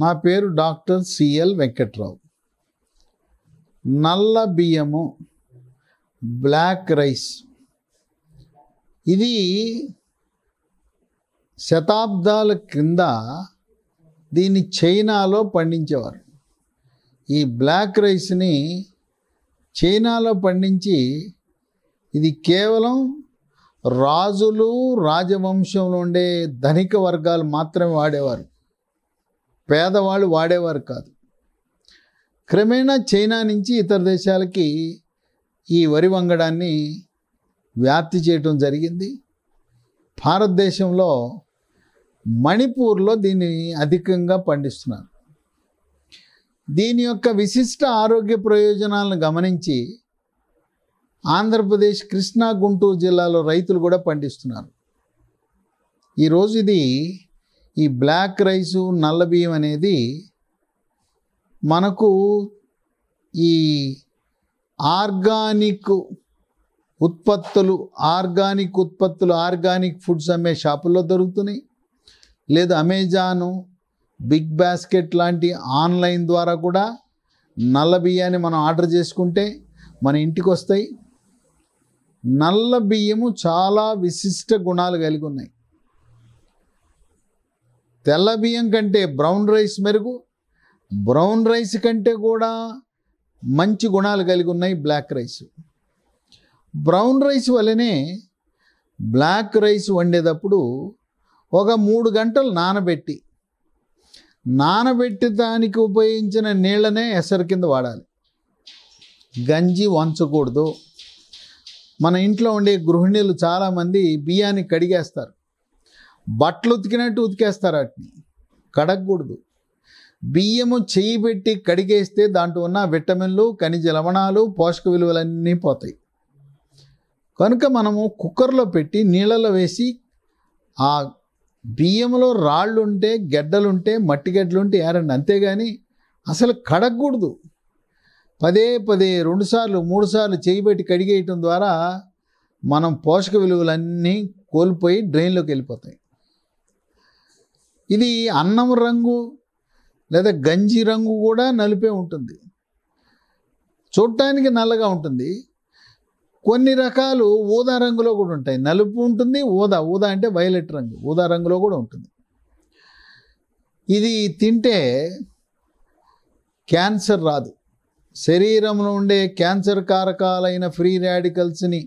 నా పేరు doctor CL Venkatrao. నల్ల బియ్యము, బ్లాక్ రైస్, ఇది శతాబ్దాల క్రింద దీన్ని చైనాలో పండించేవారు. ఈ బ్లాక్ రైస్ని చైనాలో పండించి ఇది కేవలం రాజులు, రాజవంశంలో ఉండే ధనిక వర్గాలు మాత్రమే వాడేవారు, పేదవాళ్ళు వాడేవారు కాదు. క్రమేణా చైనా నుంచి ఇతర దేశాలకి ఈ వరి వంగడాన్ని వ్యాప్తి చేయటం జరిగింది. భారతదేశంలో మణిపూర్లో దీన్ని అధికంగా పండిస్తున్నారు. దీని యొక్క విశిష్ట ఆరోగ్య ప్రయోజనాలను గమనించి ఆంధ్రప్రదేశ్, కృష్ణా, గుంటూరు జిల్లాలో రైతులు కూడా పండిస్తున్నారు. ఈరోజు ఇది ఈ బ్లాక్ రైసు, నల్ల బియ్యం అనేది మనకు ఈ ఆర్గానిక్ ఉత్పత్తులు, ఆర్గానిక్ ఫుడ్స్ అమ్మే షాపుల్లో దొరుకుతున్నాయి. లేదా అమెజాను, బిగ్ బాస్కెట్ లాంటి ఆన్లైన్ ద్వారా కూడా నల్ల బియ్యాన్ని మనం ఆర్డర్ చేసుకుంటే మన ఇంటికి వస్తాయి. నల్ల బియ్యము చాలా విశిష్ట గుణాలు కలిగి ఉన్నాయి. తెల్ల బియ్యం కంటే బ్రౌన్ రైస్ మెరుగు, బ్రౌన్ రైస్ కంటే కూడా మంచి గుణాలు కలిగి ఉన్నాయి బ్లాక్ రైస్. బ్రౌన్ రైస్ వల్లనే బ్లాక్ రైస్ వండేటప్పుడు ఒక 3 గంటలు నానబెట్టి దానికి ఉపయోగించిన నీళ్ళనే ఎసరు కింద వాడాలి. గంజి వంచకూడదు. మన ఇంట్లో ఉండే గృహిణులు చాలామంది బియ్యాన్ని కడిగేస్తారు, బట్టలు ఉతికినట్టు ఉతికేస్తారు, వాటిని కడగకూడదు. బియ్యము చేయి పెట్టి కడిగేస్తే దాంట్లో ఉన్న విటమిన్లు, ఖనిజ లవణాలు, పోషక విలువలన్నీ పోతాయి. కనుక మనము కుక్కర్లో పెట్టి నీళ్ళలో వేసి ఆ బియ్యంలో రాళ్ళుంటే, గెడ్డలుంటే, మట్టి గెడ్డలుంటే ఏరండి, అంతేగాని అసలు కడగకూడదు. పదే 2 సార్లు 3 సార్లు చేయి పెట్టి కడిగేయటం ద్వారా మనం పోషక విలువలన్నీ కోల్పోయి డ్రైన్లోకి వెళ్ళిపోతాయి. ఇది అన్నం రంగు లేదా గంజి రంగు కూడా నలుపే ఉంటుంది, చూడటానికి నల్లగా ఉంటుంది. కొన్ని రకాలు ఊదా రంగులో కూడా ఉంటాయి. నలుపు ఉంటుంది, ఊదా అంటే వైలెట్ రంగు, ఊదా రంగులో కూడా ఉంటుంది. ఇది తింటే క్యాన్సర్ రాదు. శరీరంలో ఉండే క్యాన్సర్ కారకాలైన ఫ్రీ రాడికల్స్ని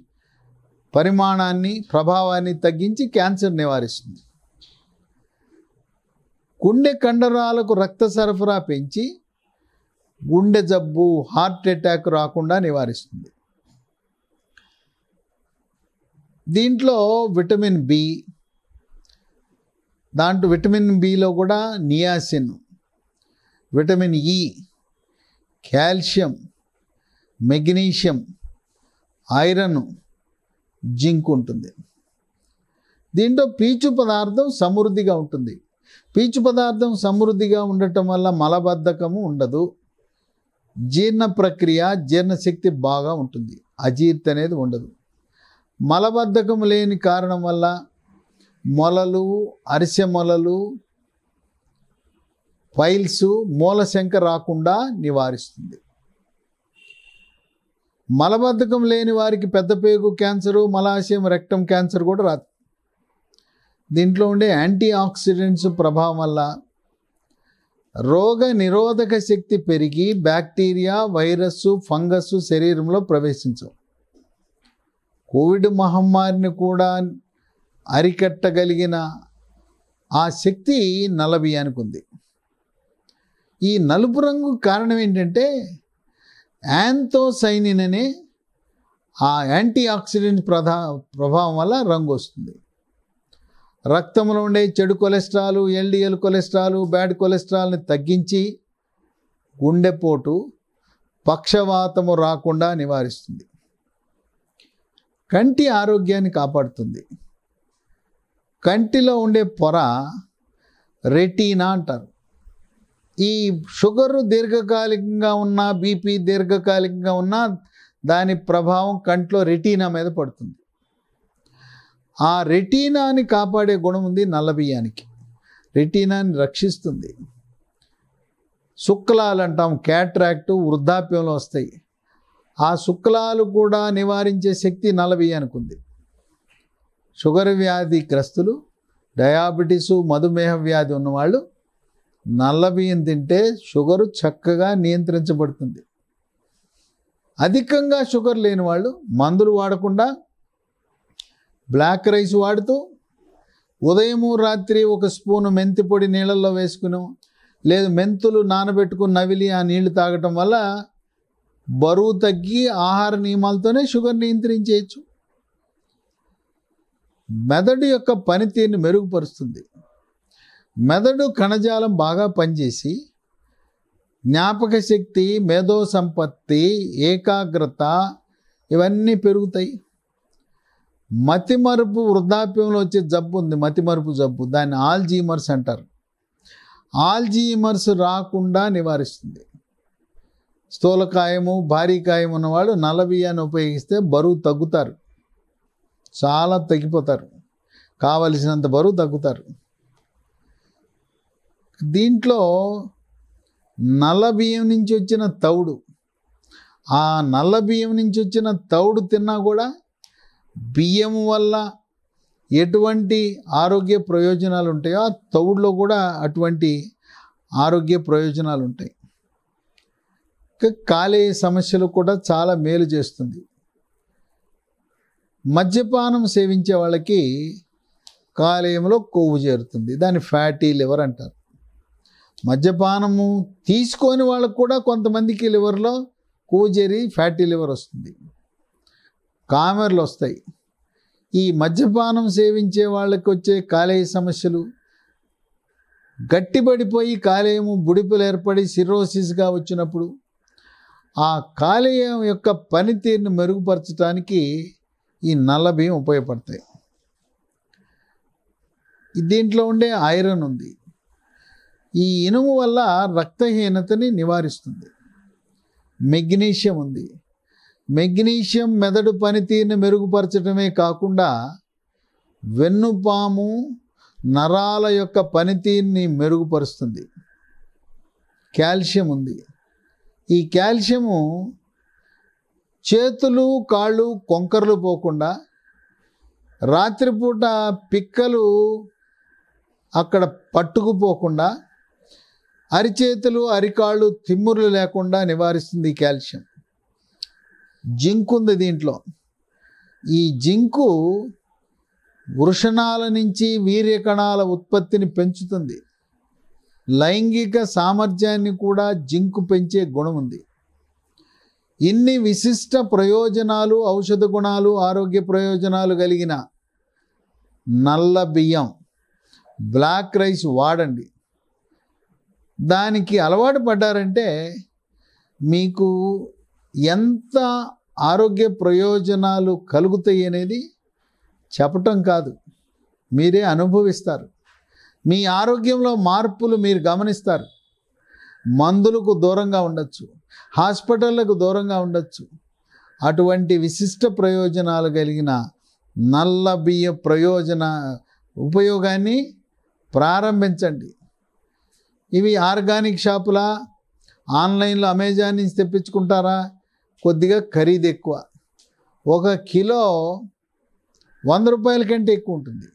పరిమాణాన్ని, ప్రభావాన్ని తగ్గించి క్యాన్సర్ నివారిస్తుంది. గుండె కండరాలకు రక్త సరఫరా పెంచి గుండె జబ్బు, హార్ట్ అటాక్ రాకుండా నివారిస్తుంది. దీంట్లో విటమిన్ బి, విటమిన్ బిలో కూడా niacin, vitamin E, calcium, magnesium, iron, zinc ఉంటుంది. దీంట్లో పీచు పదార్థం సమృద్ధిగా ఉంటుంది. పీచు పదార్థం సమృద్ధిగా ఉండటం వల్ల మలబద్ధకము ఉండదు, జీర్ణ ప్రక్రియ, జీర్ణశక్తి బాగా ఉంటుంది, అజీర్తి అనేది ఉండదు. మలబద్ధకం లేని కారణం వల్ల మొలలు, అరిసె మొలలు, పైల్స్, మూలశంక రాకుండా నివారిస్తుంది. మలబద్ధకం లేని వారికి పెద్దపేగు క్యాన్సరు, మలాశయం, రెక్టమ్ క్యాన్సర్ కూడా రాదు. దీంట్లో ఉండే యాంటీ ఆక్సిడెంట్స్ ప్రభావం వల్ల రోగ నిరోధక శక్తి పెరిగి బ్యాక్టీరియా, వైరస్, ఫంగస్ శరీరంలో ప్రవేశించవు. కోవిడ్ మహమ్మారిని కూడా అరికట్టగలిగిన ఆ శక్తి నల్ల బియ్యానికి ఉంది. ఈ నలుపు రంగు కారణం ఏంటంటే యాంథోసైనిన్ అనే ఆ యాంటీ ఆక్సిడెంట్ ప్రభావం వల్ల రంగు వస్తుంది. రక్తంలో ఉండే చెడు కొలెస్ట్రాల్, ఎల్డిఎల్ కొలెస్ట్రాల్, బ్యాడ్ కొలెస్ట్రాల్ని తగ్గించి గుండెపోటు, పక్షవాతము రాకుండా నివారిస్తుంది. కంటి ఆరోగ్యాన్ని కాపాడుతుంది. కంటిలో ఉండే పొర రెటీనా అంటారు. ఈ షుగరు దీర్ఘకాలికంగా ఉన్న, బీపీ దీర్ఘకాలికంగా ఉన్న దాని ప్రభావం కంట్లో రెటీనా మీద పడుతుంది. ఆ రెటీనాని కాపాడే గుణం ఉంది నల్ల బియ్యానికి. రెటీనాని రక్షిస్తుంది. శుక్లాలు అంటాం, క్యాట్రాక్టు, వృద్ధాప్యంలో వస్తాయి. ఆ శుక్లాలు కూడా నివారించే శక్తి నల్ల బియ్యానికి ఉంది. షుగర్ వ్యాధి గ్రస్తులు, డయాబెటీసు, మధుమేహ వ్యాధి ఉన్నవాళ్ళు నల్ల బియ్యం తింటే షుగరు చక్కగా నియంత్రించబడుతుంది. అధికంగా షుగర్ లేని వాళ్ళు మందులు వాడకుండా బ్లాక్ రైస్ వాడుతూ ఉదయము రాత్రి 1 స్పూను మెంతి పొడి నీళ్ళల్లో వేసుకుని, లేదు మెంతులు నానబెట్టుకుని నవిలి ఆ నీళ్లు తాగటం వల్ల బరువు తగ్గి ఆహార నియమాలతోనే షుగర్ నియంత్రించేయచ్చు. మెదడు యొక్క పనితీరుని మెరుగుపరుస్తుంది. మెదడు కణజాలం బాగా పనిచేసి జ్ఞాపక శక్తి, మేధో సంపత్తి, ఏకాగ్రత ఇవన్నీ పెరుగుతాయి. మతిమరుపు, వృద్ధాప్యంలో వచ్చే జబ్బు ఉంది, మతిమరుపు జబ్బు, దాన్ని ఆల్జీమర్స్ అంటారు. ఆల్జీమర్స్ రాకుండా నివారిస్తుంది. స్థూలకాయము, భారీకాయం ఉన్నవాళ్ళు నల్ల బియ్యాన్ని ఉపయోగిస్తే బరువు తగ్గుతారు, చాలా తగ్గిపోతారు, కావలసినంత బరువు తగ్గుతారు. దీంట్లో నల్ల బియ్యం నుంచి వచ్చిన తౌడు, ఆ నల్ల బియ్యం నుంచి వచ్చిన తౌడు తిన్నా కూడా బియ్యం వల్ల ఎటువంటి ఆరోగ్య ప్రయోజనాలు ఉంటాయో ఆ తౌడులో కూడా అటువంటి ఆరోగ్య ప్రయోజనాలు ఉంటాయి. కాలేయ సమస్యలు కూడా చాలా మేలు చేస్తుంది. మద్యపానం సేవించే వాళ్ళకి కాలేయంలో కొవ్వు చేరుతుంది, దాన్ని ఫ్యాటీ లివర్ అంటారు. మద్యపానము తీసుకొని వాళ్ళకు కూడా కొంతమందికి లివర్లో కొవ్వు చేరి ఫ్యాటీ లివర్ వస్తుంది, కామెర్లు వస్తాయి. ఈ మద్యపానం సేవించే వాళ్ళకి వచ్చే కాలేయ సమస్యలు గట్టిపడిపోయి కాలేయము బుడిపులు ఏర్పడి సిర్రోసిస్గా వచ్చినప్పుడు ఆ కాలేయం యొక్క పనితీరుని మెరుగుపరచడానికి ఈ నల్ల బియ్యం ఉపయోగపడతాయి. దీంట్లో ఉండే ఐరన్ ఉంది. ఈ ఇనుము వల్ల రక్తహీనతని నివారిస్తుంది. మెగ్నీషియం ఉంది. మెగ్నీషియం మెదడు పనితీరుని మెరుగుపరచడమే కాకుండా వెన్నుపాము, నరాల యొక్క పనితీరుని మెరుగుపరుస్తుంది. కాల్షియం ఉంది. ఈ కాల్షియము చేతులు, కాళ్ళు, కొంకర్లు పోకుండా, రాత్రిపూట పిక్కలు అక్కడ పట్టుకుపోకుండా, అరిచేతులు, అరికాళ్ళు తిమ్ముర్లు లేకుండా నివారిస్తుంది ఈ కాల్షియం. జింక్ ఉంది దీంట్లో. ఈ జింకు వృషణాల నుంచి వీర్యకణాల ఉత్పత్తిని పెంచుతుంది. లైంగిక సామర్థ్యాన్ని కూడా జింకు పెంచే గుణం ఉంది. ఇన్ని విశిష్ట ప్రయోజనాలు, ఔషధ గుణాలు, ఆరోగ్య ప్రయోజనాలు కలిగిన నల్ల బియ్యం, బ్లాక్ రైస్ వాడండి. దానికి అలవాటు పడ్డారంటే మీకు ఎంత ఆరోగ్య ప్రయోజనాలు కలుగుతాయి అనేది చెప్పటం కాదు, మీరే అనుభవిస్తారు. మీ ఆరోగ్యంలో మార్పులు మీరు గమనిస్తారు. మందులకు దూరంగా ఉండొచ్చు, హాస్పిటళ్లకు దూరంగా ఉండొచ్చు. అటువంటి విశిష్ట ప్రయోజనాలు కలిగిన నల్ల బియ్య ఉపయోగాన్ని ప్రారంభించండి. ఇవి ఆర్గానిక్ షాపులా, ఆన్లైన్లో అమెజాన్ నుంచి తెప్పించుకుంటారా? కొద్దిగా ఖరీదు ఎక్కువ. 1 కిలో 100 రూపాయల కంటే ఎక్కువ ఉంటుంది.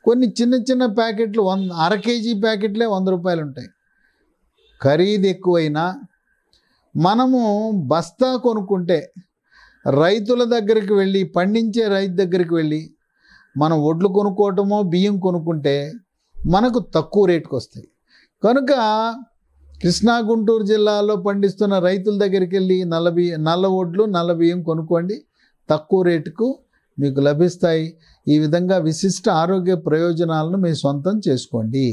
కొన్ని చిన్న చిన్న ప్యాకెట్లు అర కేజీ ప్యాకెట్లే 100 రూపాయలు ఉంటాయి. ఖరీదు ఎక్కువైనా మనము బస్తా కొనుక్కుంటే, రైతుల దగ్గరికి వెళ్ళి, పండించే రైతు దగ్గరికి వెళ్ళి మనం వడ్లు కొనుక్కోవటమో బియ్యం కొనుక్కుంటే మనకు తక్కువ రేటుకు వస్తాయి. కనుక కృష్ణా, గుంటూరు జిల్లాలో పండిస్తున్న రైతుల దగ్గరికి వెళ్ళి నల్ల వడ్లు, నల్ల బియ్యం కొనుక్కోండి, తక్కువ రేటుకు మీకు లభిస్తాయి. ఈ విధంగా విశిష్ట ఆరోగ్య ప్రయోజనాలను మీ సొంతం చేసుకోండి.